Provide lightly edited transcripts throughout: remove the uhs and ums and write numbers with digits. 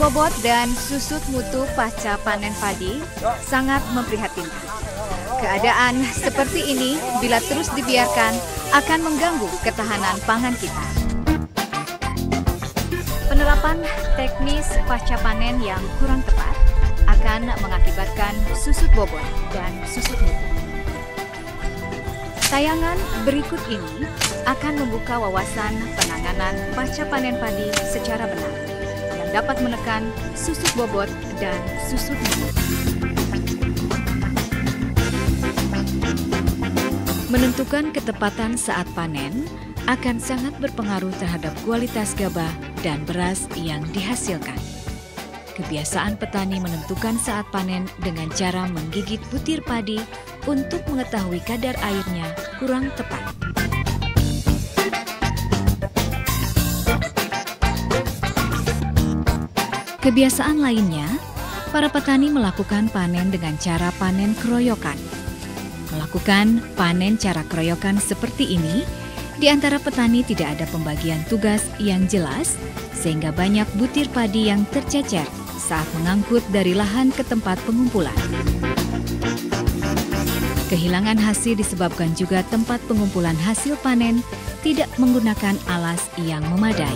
bobot dan susut mutu pasca panen padi sangat memprihatinkan. Keadaan seperti ini bila terus dibiarkan akan mengganggu ketahanan pangan kita. Penerapan teknis pasca panen yang kurang tepat akan mengakibatkan susut bobot dan susut mutu. Tayangan berikut ini akan membuka wawasan penanganan pasca panen padi secara benar yang dapat menekan susut bobot dan susut mutu. Menentukan ketepatan saat panen akan sangat berpengaruh terhadap kualitas gabah dan beras yang dihasilkan. Kebiasaan petani menentukan saat panen dengan cara menggigit butir padi untuk mengetahui kadar airnya kurang tepat. Kebiasaan lainnya, para petani melakukan panen dengan cara panen keroyokan. Melakukan panen cara keroyokan seperti ini, di antara petani tidak ada pembagian tugas yang jelas, sehingga banyak butir padi yang tercecer saat mengangkut dari lahan ke tempat pengumpulan. Kehilangan hasil disebabkan juga tempat pengumpulan hasil panen tidak menggunakan alas yang memadai.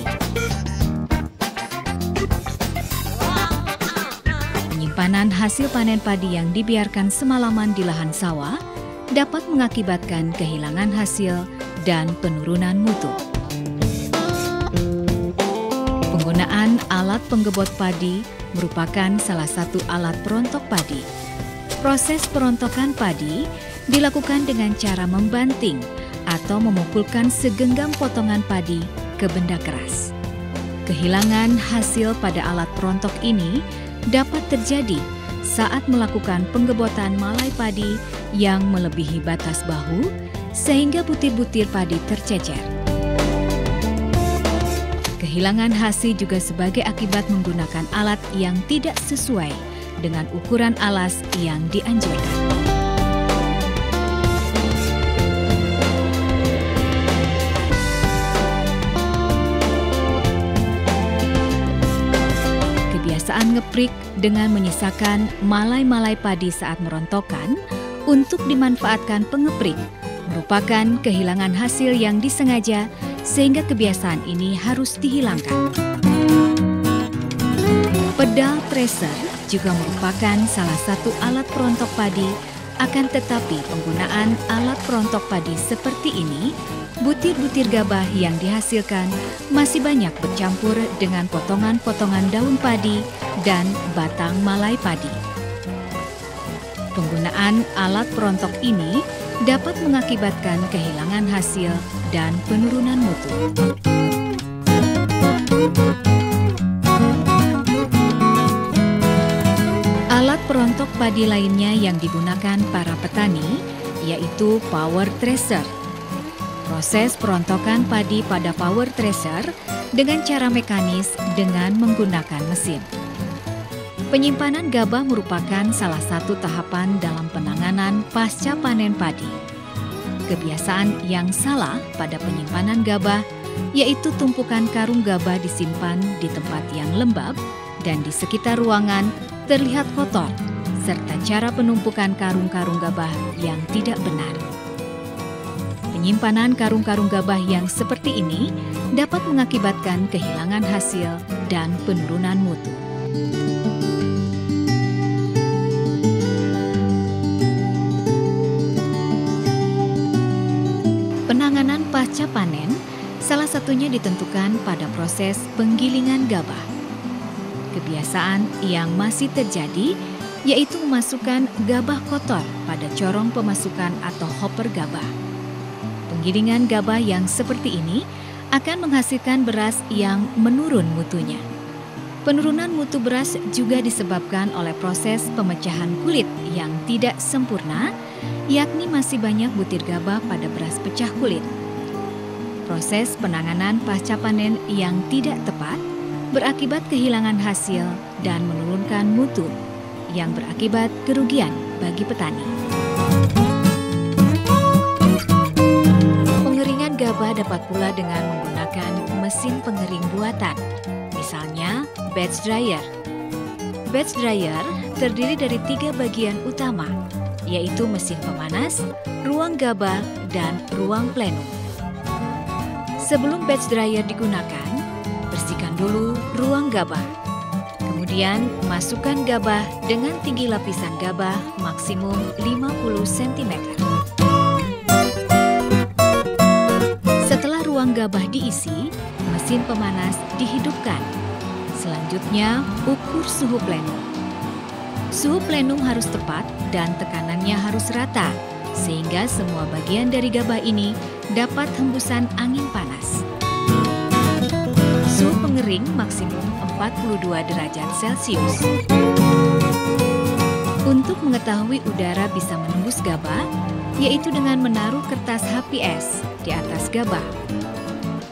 Penyimpanan hasil panen padi yang dibiarkan semalaman di lahan sawah dapat mengakibatkan kehilangan hasil dan penurunan mutu. Penggunaan alat penggebot padi merupakan salah satu alat perontok padi. Proses perontokan padi dilakukan dengan cara membanting atau memukulkan segenggam potongan padi ke benda keras. Kehilangan hasil pada alat perontok ini dapat terjadi saat melakukan penggebotan malai padi yang melebihi batas bahu sehingga butir-butir padi tercecer. Kehilangan hasil juga sebagai akibat menggunakan alat yang tidak sesuai dengan ukuran alas yang dianjurkan. Kebiasaan ngeprik dengan menyisakan malai-malai padi saat merontokkan untuk dimanfaatkan pengeprik merupakan kehilangan hasil yang disengaja sehingga kebiasaan ini harus dihilangkan. Pedal thresher juga merupakan salah satu alat perontok padi, akan tetapi penggunaan alat perontok padi seperti ini, butir-butir gabah yang dihasilkan masih banyak bercampur dengan potongan-potongan daun padi dan batang malai padi. Penggunaan alat perontok ini dapat mengakibatkan kehilangan hasil dan penurunan mutu. Alat perontok padi lainnya yang digunakan para petani yaitu power thresher. Proses perontokan padi pada power thresher dengan cara mekanis dengan menggunakan mesin. Penyimpanan gabah merupakan salah satu tahapan dalam penanganan pasca panen padi. Kebiasaan yang salah pada penyimpanan gabah yaitu tumpukan karung gabah disimpan di tempat yang lembab dan di sekitar ruangan terlihat kotor, serta cara penumpukan karung-karung gabah yang tidak benar. Penyimpanan karung-karung gabah yang seperti ini dapat mengakibatkan kehilangan hasil dan penurunan mutu. Penanganan pasca panen salah satunya ditentukan pada proses penggilingan gabah. Kebiasaan yang masih terjadi yaitu memasukkan gabah kotor pada corong pemasukan atau hopper gabah. Penggilingan gabah yang seperti ini akan menghasilkan beras yang menurun mutunya. Penurunan mutu beras juga disebabkan oleh proses pemecahan kulit yang tidak sempurna, yakni masih banyak butir gabah pada beras pecah kulit. Proses penanganan pasca panen yang tidak tepat berakibat kehilangan hasil dan menurunkan mutu, yang berakibat kerugian bagi petani. Pengeringan gabah dapat pula dengan menggunakan mesin pengering buatan, Misalnya, batch dryer. Batch dryer terdiri dari 3 bagian utama, yaitu mesin pemanas, ruang gabah, dan ruang plenum. Sebelum batch dryer digunakan, bersihkan dulu ruang gabah. Kemudian, masukkan gabah dengan tinggi lapisan gabah maksimum 50 cm. Setelah ruang gabah diisi, mesin pemanas dihidupkan. Selanjutnya, ukur suhu plenum. Suhu plenum harus tepat dan tekanannya harus rata, sehingga semua bagian dari gabah ini dapat hembusan angin panas. Suhu pengering maksimum 42 derajat Celcius. Untuk mengetahui udara bisa menembus gabah, yaitu dengan menaruh kertas HPS di atas gabah.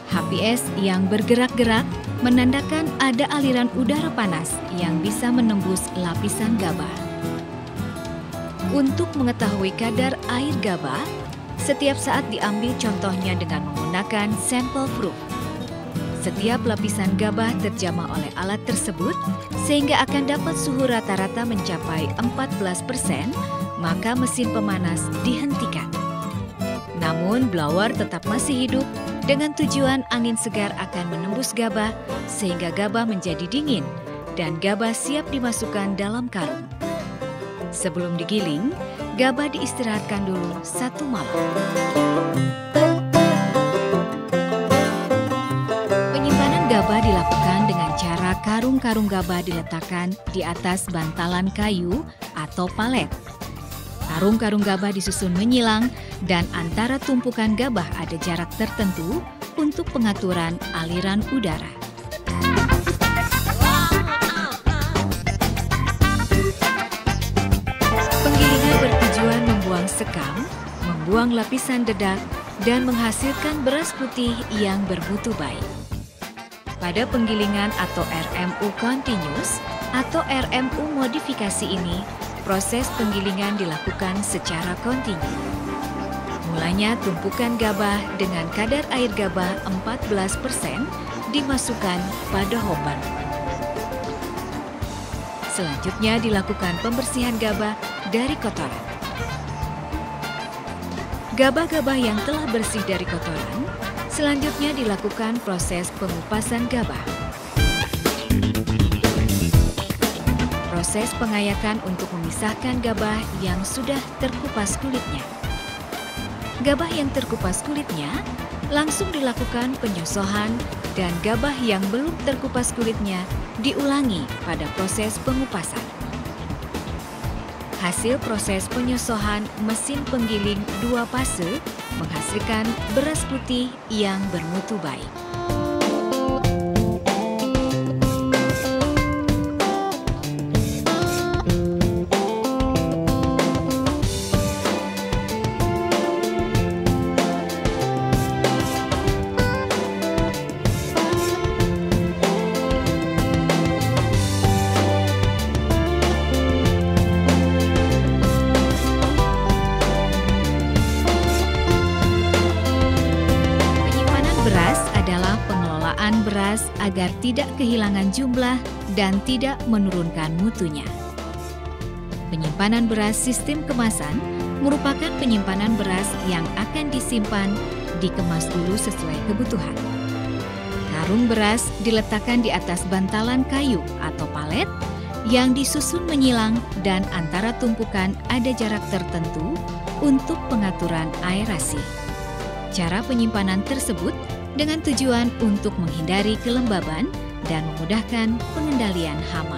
HPS yang bergerak-gerak menandakan ada aliran udara panas yang bisa menembus lapisan gabah. Untuk mengetahui kadar air gabah, setiap saat diambil contohnya dengan menggunakan sampel proof. Setiap lapisan gabah terjamah oleh alat tersebut, sehingga akan dapat suhu rata-rata mencapai 14%, maka mesin pemanas dihentikan. Namun blower tetap masih hidup dengan tujuan angin segar akan menembus gabah sehingga gabah menjadi dingin dan gabah siap dimasukkan dalam karung. Sebelum digiling, gabah diistirahatkan dulu 1 malam. Penyimpanan gabah dilakukan dengan cara karung-karung gabah diletakkan di atas bantalan kayu atau palet. Karung-karung gabah disusun menyilang dan antara tumpukan gabah ada jarak tertentu untuk pengaturan aliran udara. Penggilingan bertujuan membuang sekam, membuang lapisan dedak, dan menghasilkan beras putih yang bermutu baik. Pada penggilingan atau RMU continuous atau RMU modifikasi ini, proses penggilingan dilakukan secara kontinu. Mulanya tumpukan gabah dengan kadar air gabah 14% dimasukkan pada hopper. Selanjutnya dilakukan pembersihan gabah dari kotoran. Gabah-gabah yang telah bersih dari kotoran, selanjutnya dilakukan proses pengupasan gabah. Proses pengayakan untuk memisahkan gabah yang sudah terkupas kulitnya. Gabah yang terkupas kulitnya langsung dilakukan penyosohan dan gabah yang belum terkupas kulitnya diulangi pada proses pengupasan. Hasil proses penyosohan mesin penggiling 2 fase menghasilkan beras putih yang bermutu baik. Beras agar tidak kehilangan jumlah dan tidak menurunkan mutunya. Penyimpanan beras sistem kemasan merupakan penyimpanan beras yang akan disimpan dikemas dulu sesuai kebutuhan. Karung beras diletakkan di atas bantalan kayu atau palet yang disusun menyilang dan antara tumpukan ada jarak tertentu untuk pengaturan aerasi. Cara penyimpanan tersebut dengan tujuan untuk menghindari kelembaban dan memudahkan pengendalian hama.